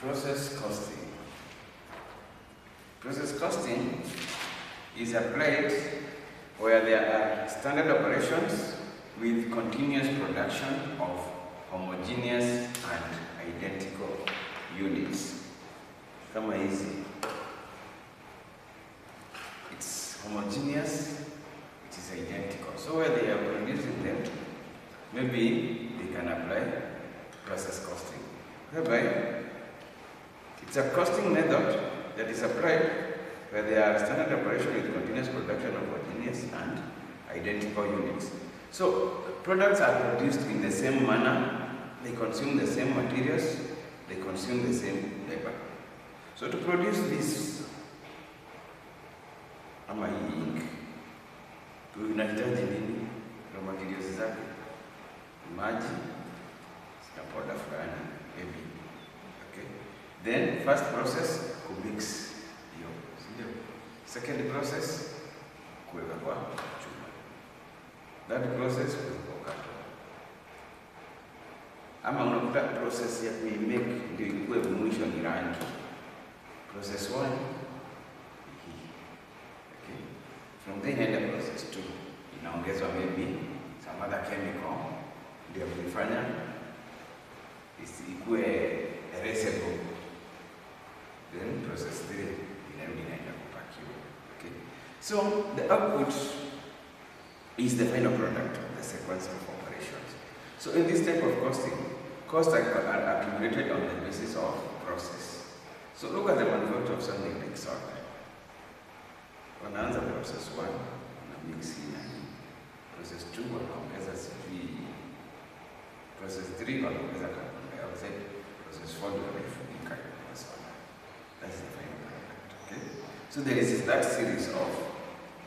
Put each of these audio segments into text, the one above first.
Process costing. Process costing is applied where there are standard operations with continuous production of homogeneous and identical units. Kama hizi, it's homogeneous, it is identical. So where they are producing them, maybe they can apply process costing, whereby it's a costing method that is applied where there are standard operation with continuous production of homogeneous and identical units. So products are produced in the same manner, they consume the same materials, they consume the same labor. So to produce this ama hii ink, tunahitaji nini? Raw materials zake, maji na powder fulani, maybe. Okay. Then first process kumix hiyo, sio? Second process kuweka kwa chuma. That process kuweka ama unakuta process ya kuimake ndio ikuwe mwisho ni rangi. Process 1 hii. Okay. From there inaenda process 2. Inaongezwa maybe some other chemical ndio kuifanya ikuwe erasable. Then process 3 inaenda kupakiwa. Okay. So the output is the final product of the sequence of operations. So in this type of costing, costs are accumulated on the basis of process. So look at the manufacture of something like salt. Wanaanza process 1, na mix na process 2 wanaongeza sijui, process 3 wanaongeza carbon dioxide, process 4 wanafunika kwa soda. That's the final product. Okay. So there is that series of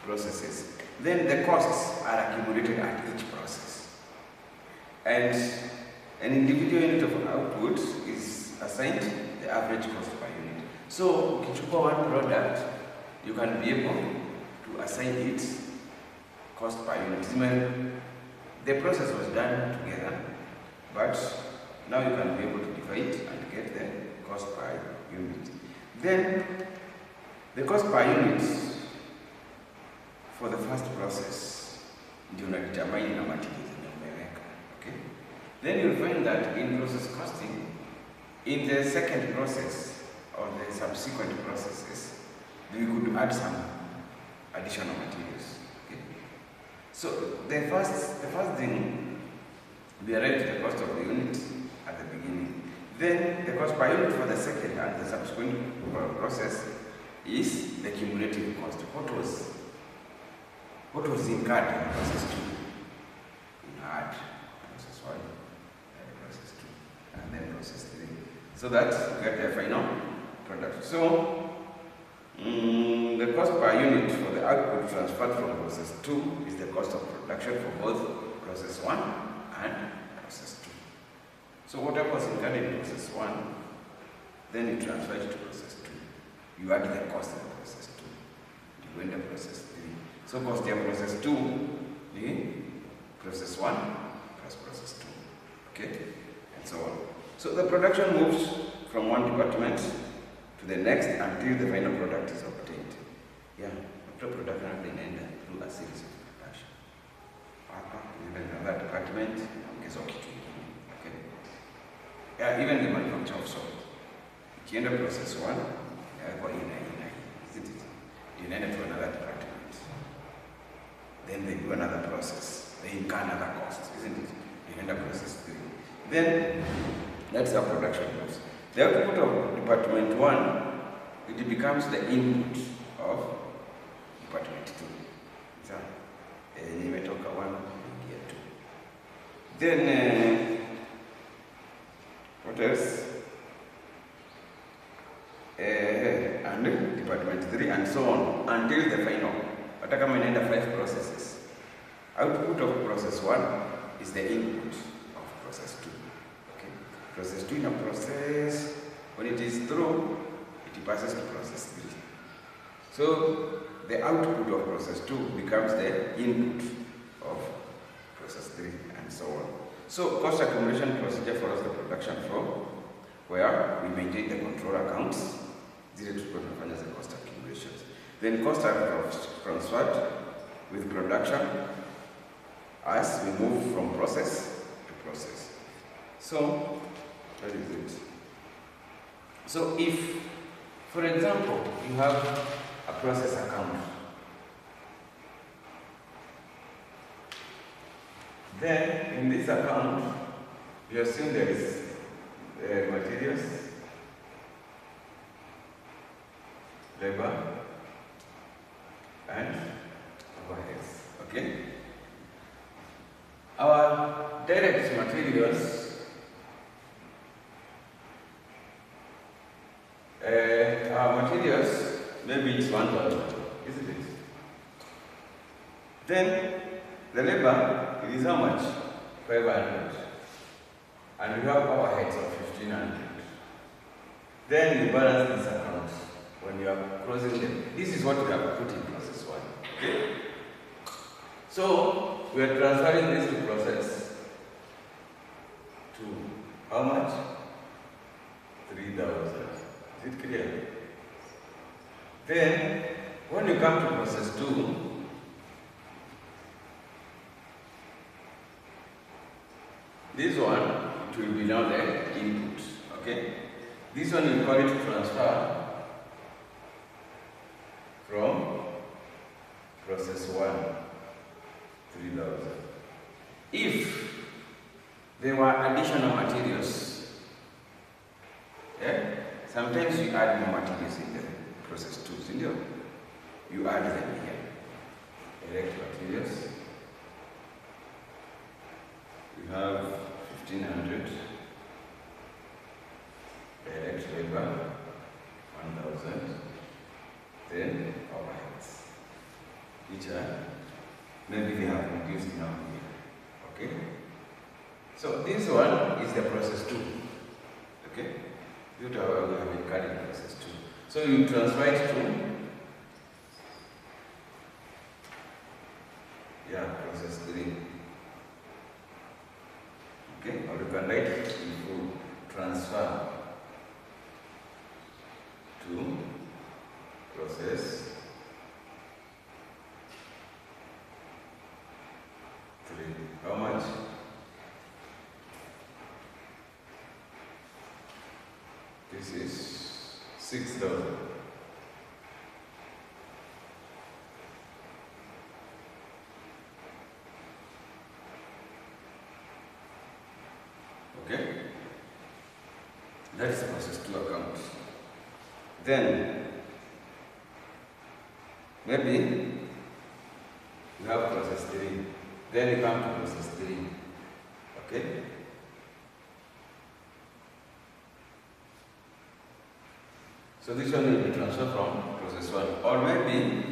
processes. Then the costs are accumulated at each process. And an individual unit of output is assigned the average cost per unit. So, ukichukua one product, you can be able to assign it cost per unit. The process was done together, but now you can be able to divide and get the cost per unit. Then, the cost per unit for the first process, ndio unadetermine na materials zenye umeweka. Okay? Then you'll find that in process costing, in the second process or the subsequent processes, we could add some additional materials. Okay? So the first thing, we arrive at the cost of the unit at the beginning. Then the cost per unit for the second and the subsequent process is the cumulative cost. What was incurred in process 2? We had process 1, and process 2, and then process 3. So that we get the final product. So the cost per unit for the output transferred from process 2 is the cost of production for both process 1 and process 2. So whatever was incurred in process 1, then you transfer it to process 2. You add the cost in process 2. You go into process 3. So cost of process 2 is process 1 plus process 2. Okay? And so on. So the production moves from one department to the next until the final product is obtained. Yeah, after production inaenda through a series of production. Even another department, okay? Yeah, even the manufacture of salt. Ikienda process 1, isn't it? Inaenda to another department. Then they do another process. They incur another cost, isn't it? You end up process 3. Then that's how production goes. The output of department 1, it becomes the input of department 2. So, you may talk 1, here 2. Then what else? And department 3 and so on until the final. Hata kama inaenda 5 processes. Output of process 1 is the input of process 2. Okay? Process 2 in a process, when it is through, it passes to process 3. So the output of process 2 becomes the input of process 3 and so on. So cost accumulation procedure follows the production flow, where we maintain the control accounts, zile tulikuwa tunafanya the cost accumulations. Then costs are transferred with production as we move from process to process. So, what is it? So if, for example, you have a process account, then in this account, you assume there is materials, labor, and overheads. Okay? Our direct materials, maybe it's $1, isn't it? Then the labor, it is how much? 500. And we have overheads of 1,500. Then you balance this account when you are closing them. This is what we have put in process 1. Okay? So we are transferring this to process 2. How much? 3,000. Is it clear? Then when you come to process 2, this one, it will be now the input. Okay? This one we call it transfer from process 1, 3,000. If there were additional materials, sometimes you add more materials in the process 2, you add them here. Direct materials. We have 1,500. Direct labor, 1,000. Then overheads, which are maybe they have reduced now here. Okay? So this one is the process 2. Okay? You have a carrying process 2. So you transfer it to process 3. Okay? Or you can write it in full. Transfer to process 3. How much? This is 6,000. Okay? That is the process 2 account. Then, maybe you have process 3. Then you come to process 3. Okay? So this one will be transferred from process 1. Or maybe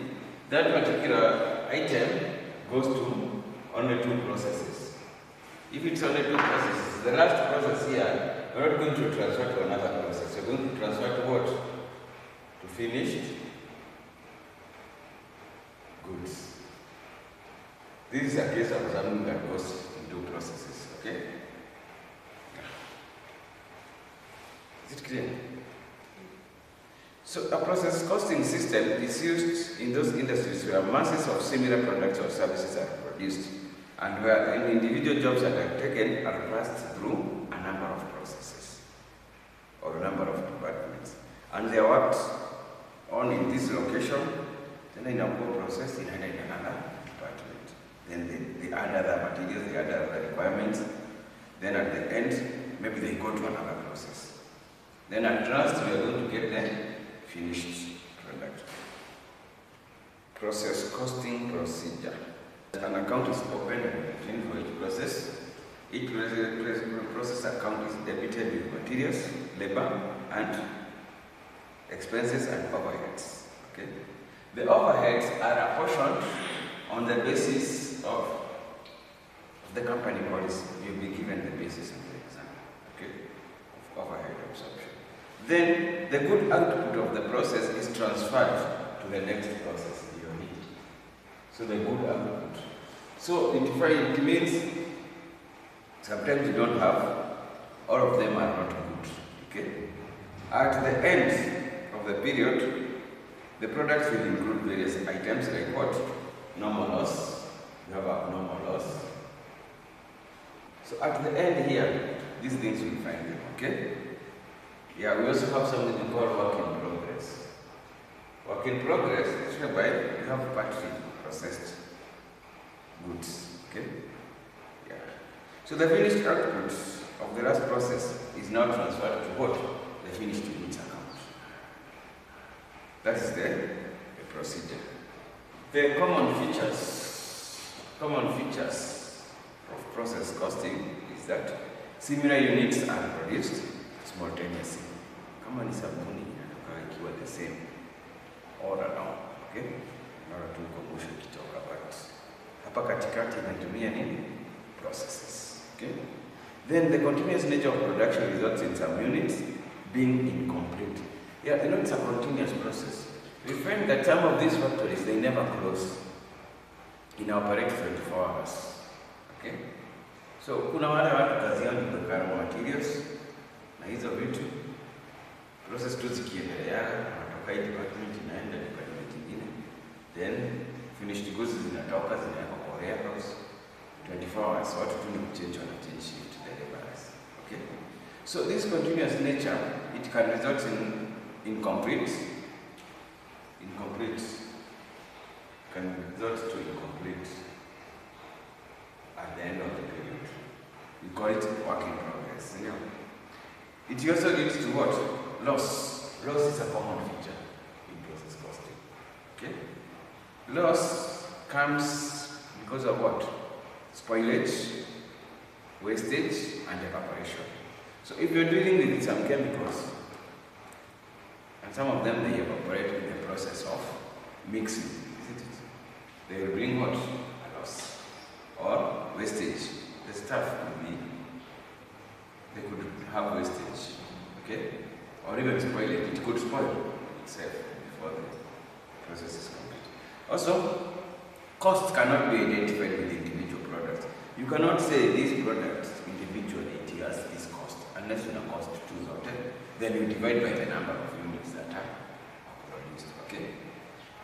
that particular item goes to only 2 processes. If it's only 2 processes, the last process here, you're not going to transfer to another process. You're going to transfer to what? To finished goods. This is a case of something that goes in 2 processes. Okay? Is it clear? So a process costing system is used in those industries where masses of similar products or services are produced and where individual jobs that are taken are passed through a number of processes or a number of departments. And they are worked on in this location, then in a process in another department. Then they add other materials, they add other requirements. Then at the end, maybe they go to another process. Then at last, we are going to get the finished product. Process costing procedure. An account is opened for each process. Each process account is debited with materials, labor, and expenses and overheads. Okay? The overheads are apportioned on the basis of the company policy. You'll be given the basis of the exam. Okay? Of overhead absorption. Then the good output of the process is transferred to the next process you need. So the good output. So it means sometimes you don't have, all of them are not good. Okay? At the end of the period, the products will include various items like what? Normal loss. We have abnormal loss. So at the end here, these things will find them, okay? Yeah, we also have something called work in progress. Work in progress is whereby you have partly processed goods, okay? Yeah. So the finished output of the last process is now transferred to what? The finished goods account. That is the procedure. The common features of process costing is that similar units are produced simultaneously. Kama ni sabuni inatoka ikiwa the same all around, okay? Mara tu kumbusha kitoka, but hapa katikati inatumia nini? Processes, okay? Then the continuous nature of production results in some units being incomplete. Yeah, you know, it's a continuous process. We find that some of these factories, they never close. In operate 24 hours, okay? So kuna wale watu kazi yao ni kuweka materials na hizo vitu process tu zikiendelea, wanatoka hii department inaenda department nyingine, then finished goods zinatoka zinawekwa kwa warehouse 24 hours. Watu tu ni kuchange, wana change shift deliveries, okay? So this continuous nature, it can result in incomplete at the end of the period. We call it work in progress. You know? It also leads to what? Loss. Loss is a common feature in process costing. Okay? Loss comes because of what? Spoilage, wastage, and evaporation. So if you're dealing with some chemicals, and some of them they evaporate in the process of mixing, isn't it? They will bring what? A loss. Or wastage. The stuff could be, they could have wastage, okay? Or even spoilage. It could spoil itself before the process is complete. Also, costs cannot be identified with individual products. You cannot say this product individually it has this cost, unless you know cost to zote. Then you divide by the number of units that are produced, okay?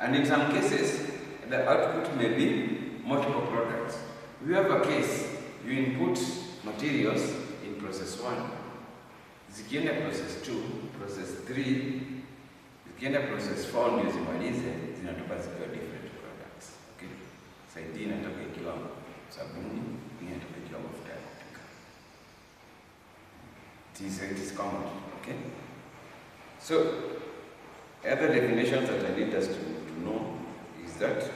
And in some cases, the output may be multiple products. We have a case, you input materials in process 1, zikienda process 2, process 3, zikienda process 4 ndio zimalize, zinatoka zikiwa different products, okay? Saidi inatoka ikiwa sabuni, inatoka ikiwa mafuta ya kupika. It is common, okay? So, other definitions that I need us to know is that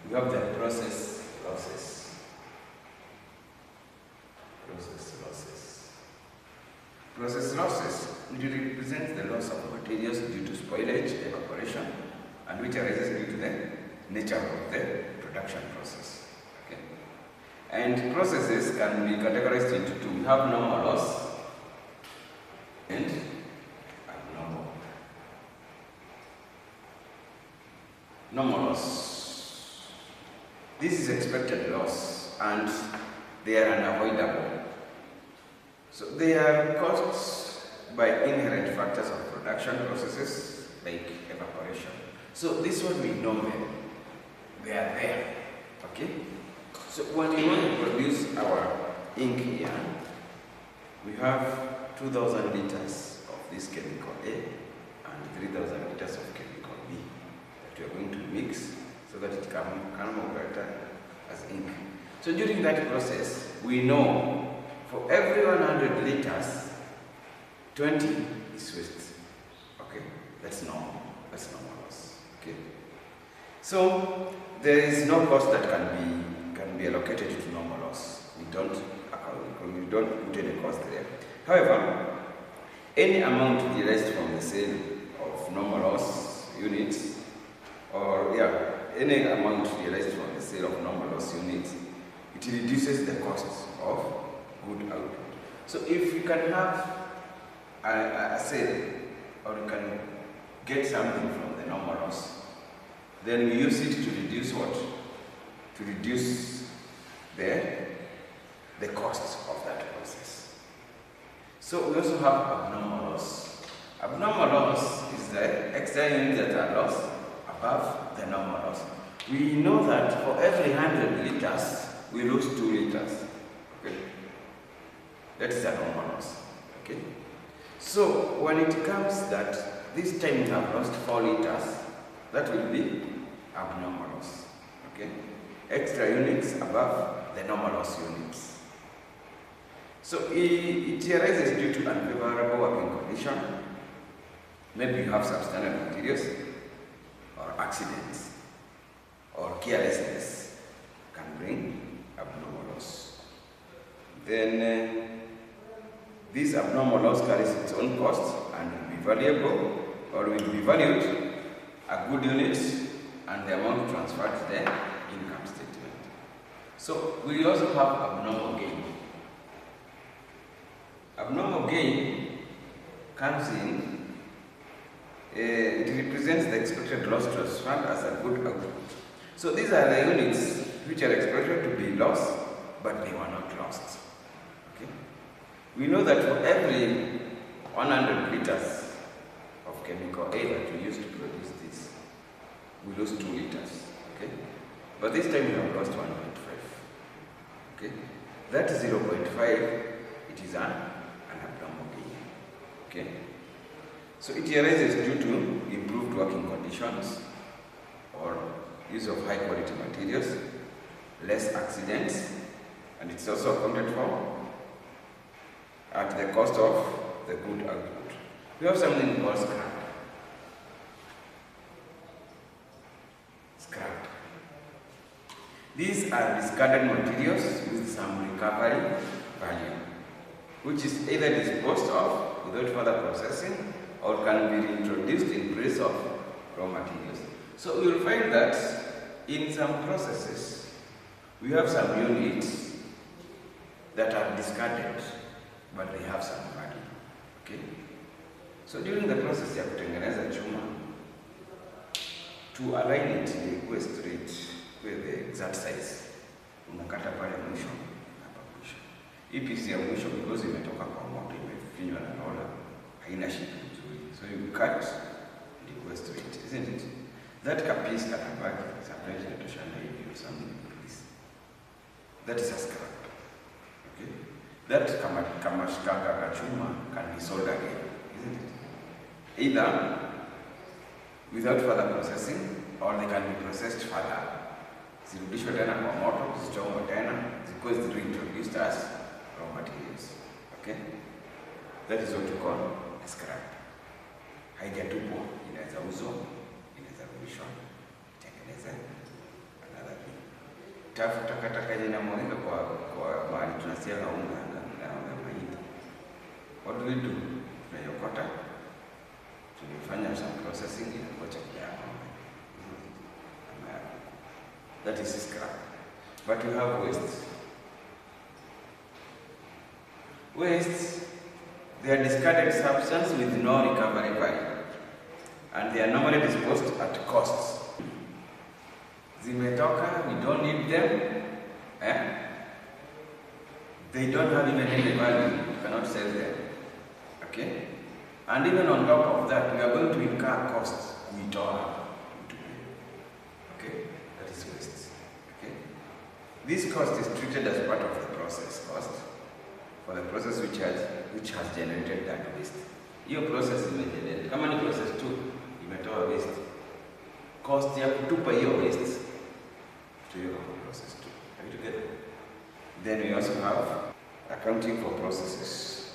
we have the process losses. Process losses, it represents the loss of materials due to spoilage, evaporation, and which arises due to the nature of the production process. Okay? And processes can be categorized into two. We have normal loss and abnormal. Normal loss. This is expected loss and they are unavoidable. So they are caused by inherent factors of production processes like evaporation. So this one we know them. They are there. Okay? So when we want to produce our ink here, we have 2,000 liters of this chemical A and 3,000 liters of chemical B that we are going to mix so that it can operate as ink. So during that process, we know for every 100 liters, 20 is waste. Okay, that's normal. That's normal loss. Okay. So there is no cost that can be allocated to normal loss. We don't put any cost there. However, any amount realized from the sale of normal loss units, or any amount realized from the sale of normal loss units, it reduces the cost of good output. So if you can have a sale, or you can get something from the normal loss, then we use it to reduce what? To reduce the cost of that process. So we also have abnormal loss. Abnormal loss is the extra units that are lost above the normal loss. We know that for every 100 liters, we lose 2 liters. Okay? That is a normal loss. Okay? So when it comes that this time we have lost 4 liters, that will be abnormal loss. Okay? Extra units above the normal loss units. So it arises due to unfavorable working condition. Maybe you have substandard materials, or accidents, or carelessness can bring abnormal loss. Then this abnormal loss carries its own cost and will be valuable, or will be valued a good unit, and the amount transferred to the income statement. So we also have abnormal gain. Abnormal gain comes in, it represents the expected loss transferred as a good output. So these are the units which are expected to be lost, but they were not lost. Okay? We know that for every 100 liters of chemical A that we use to produce this, we lose 2 liters. Okay? But this time we have lost 1.5. Okay? That 0.5, it is an abnormal gain. Okay? So it arises due to improved working conditions, or use of high quality materials, less accidents, and it's also accounted for at the cost of the good output. We have something called scrap. Scrap. These are discarded materials with some recovery value, which is either disposed of without further processing, or can be reintroduced in place of raw materials. So you will find that in some processes, we have some units that are discarded, but they have some value. Okay? So during the process ya kutengeneza chuma, to align it ikuwe straight with the exact size, unakata pale mwisho hapa mwisho. Hii piece ya mwisho because imetoka kwa moto, imefinywa na roller, haina shape nzuri. So you cut and ikuwe straight, isn't it? That piece katabaki sometimes inatoshana hivi or something like this. That is a scrap. Okay? That kama shikanga kachuma can be sold again, isn't it? Either without further processing, or they can be processed further. Zirudishwe tena kwa moto, zichomwe tena, zikuwe reintroduced as raw materials. Okay? That is what we call a scrap. Haijatupwa, inaweza uzwa, inaweza rudishwa, itengeneze another thing. Takataka inamwagika kwa mahali tunasiaga unga na mahindi. What do we do? Tunayokota, tunafanya some processing, inakuwa chakula ya ng'ombe. That is scrap. But we have waste. Waste, they are discarded substance with no recovery value, and they are normally disposed at cost. Zimetoka, we don't need them. They don't have even any value, you cannot sell them. Okay? And even on top of that, we are going to incur costs. We don't have to pay. Okay? That is waste. Okay? This cost is treated as part of the process cost for the process which has generated that waste. Hiyo process imegenerate. Kama ni process 2, imetoa waste. Cost ya kutupa hiyo waste to your process 2. Are you together? Then we also have accounting for processes.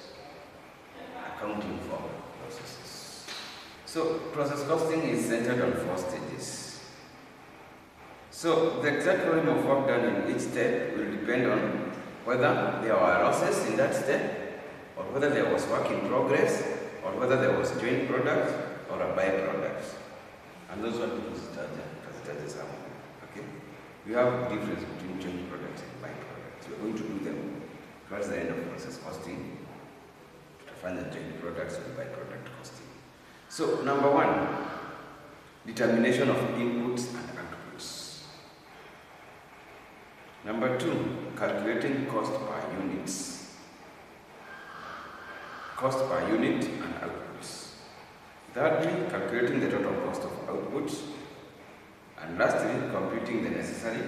Accounting for processes. So process costing is centered on 4 stages. So the exact volume of work done in each step will depend on whether there were losses in that step, or whether there was work in progress, or whether there was joint product or a byproduct. And those are the stages. Okay? We have difference between joint products and byproducts. We're going to do them towards the end of process costing to find the joint products and byproduct costing. So, number 1, determination of inputs and outputs. Number 2, calculating cost per units. cost per unit and outputs. Thirdly, calculating the total cost of output. And lastly, computing the necessary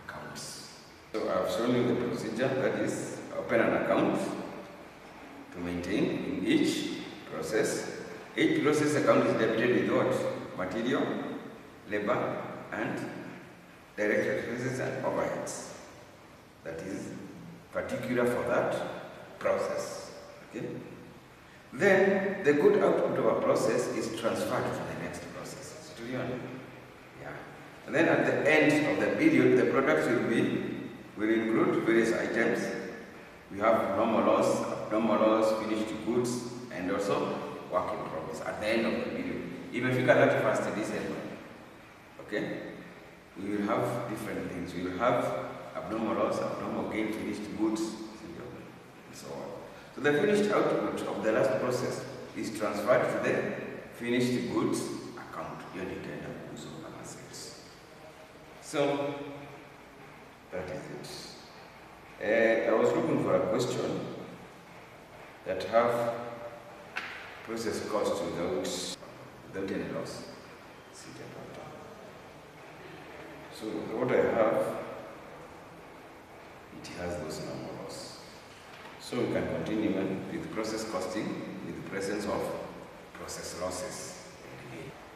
accounts. So I have shown you the procedure, that is, open an account to maintain in each process. Each process account is debited with what? Material, labor, and direct expenses and overheads. That is particular for that process. Okay? Then the good output of a process is transferred to the next process. Do you understand? Yeah. And then at the end of the period, the products will include various items. We have normal loss, abnormal loss, finished goods, and also work in progress at the end of the period. Even if you got 31st December, okay, we will have different things. We will have abnormal loss, abnormal gain, finished goods, and so on. So the finished output of the last process is transferred to the finished goods account, unit and goods or sales. So that is it. I was looking for a question that have process cost without any loss. So what I have, it has those numbers. So we can continue with process costing with the presence of process losses.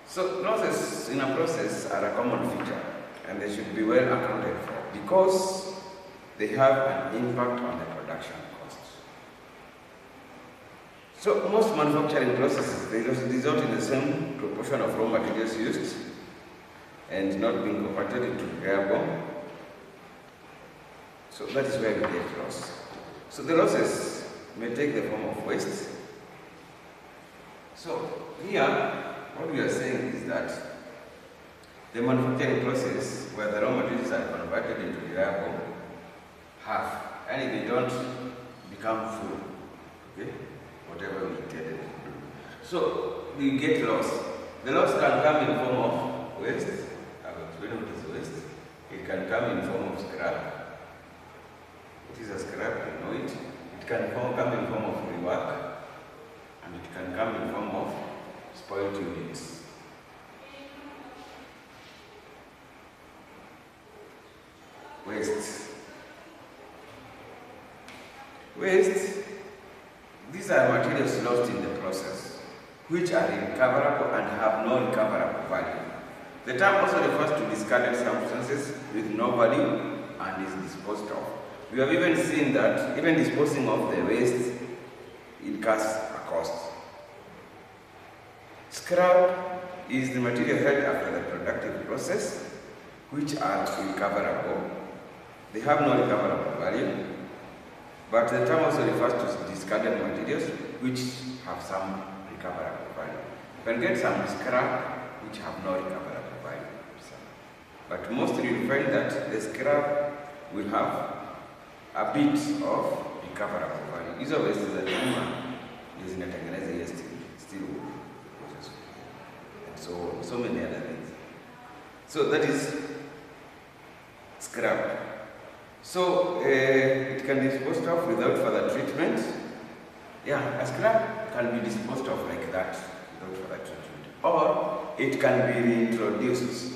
So losses in a process are a common feature and they should be well accounted for because they have an impact on the production cost. So most manufacturing processes, they result in the same proportion of raw materials used and not being converted into variable. So that is where we get loss. So the losses may take the form of waste. So here, what we are saying is that the manufacturing process where the raw materials are converted into variable half, and they don't become full, okay, whatever we intended to do. So we get loss. The loss can come in form of waste. I will explain what is waste. It can come in form of scrap. It is a scrap, you know it. It can come in form of rework, and it can come in form of spoiled units. Waste. Waste, these are materials lost in the process, which are recoverable and have no recoverable value. The term also refers to discarded substances with no value and is disposed of. We have even seen that even disposing of the waste incurs a cost. Scrap is the material held after the productive process, which are recoverable. They have no recoverable value. But the term also refers to discarded materials which have some recoverable value. You can get some scrap which have no recoverable value. But mostly you find that the scrap will have a bit of recoverable value. Hizo waste za chuma ndio zinatengeneza hiyo steel and so many other things. So that is scrap. So it can be disposed of without further treatment. Yeah, a scrap can be disposed of like that without further treatment. Or it can be reintroduced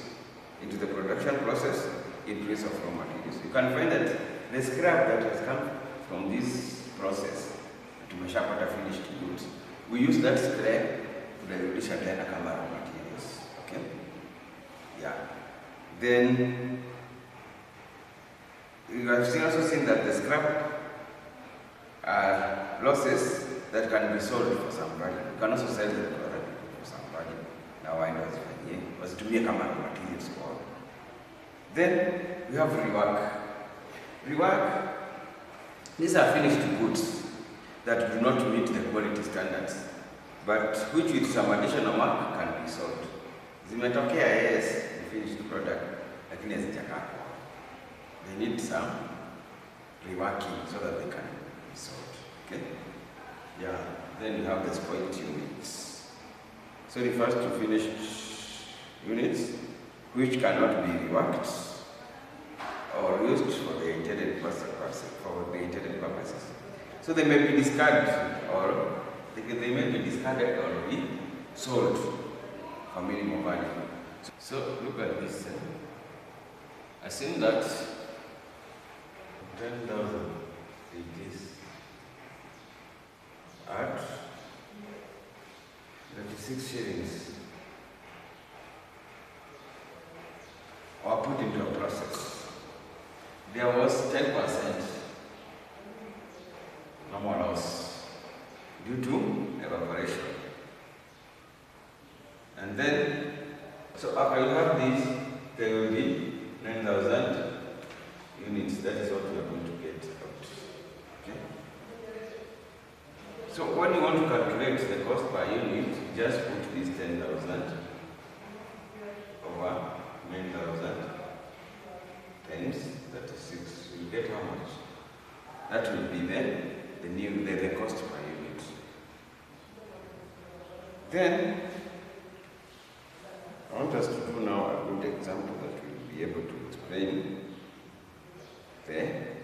into the production process in place of raw materials. You can find that the scrap that has come from this process to tumeshapata finished goods, we use that scrap to rudisha tena kama raw materials. Okay? Yeah. Then you have also seen that the scrap are losses that can be sold for some value. You can also sell the product for some value. Now I know it's funny. Was to be a common materials for. Then we have rework. Rework, these are finished goods that do not meet the quality standards, but which with some additional work can be sold. Zimetokea yes, the finished product, lakini hazijakaa. They need some reworking so that they can be sold. Okay? Yeah. Then you have the spoiled units. So it refers to finished units which cannot be reworked or used for the intended purposes. So they may be discarded or they may be discarded or be sold for minimum value. So look at this. Assume that 10,000 it is at 36 shillings or put into a process. There was 10% normal loss due to evaporation. And then, so after you have this, there will be 9,000 units. That is what we are going to get out. Okay? So when you want to calculate the cost per unit, you just put this 10,000 over 9,000 times 36. You get how much? That will be the cost per unit. Then I want us to do now a good example that will be able to explain the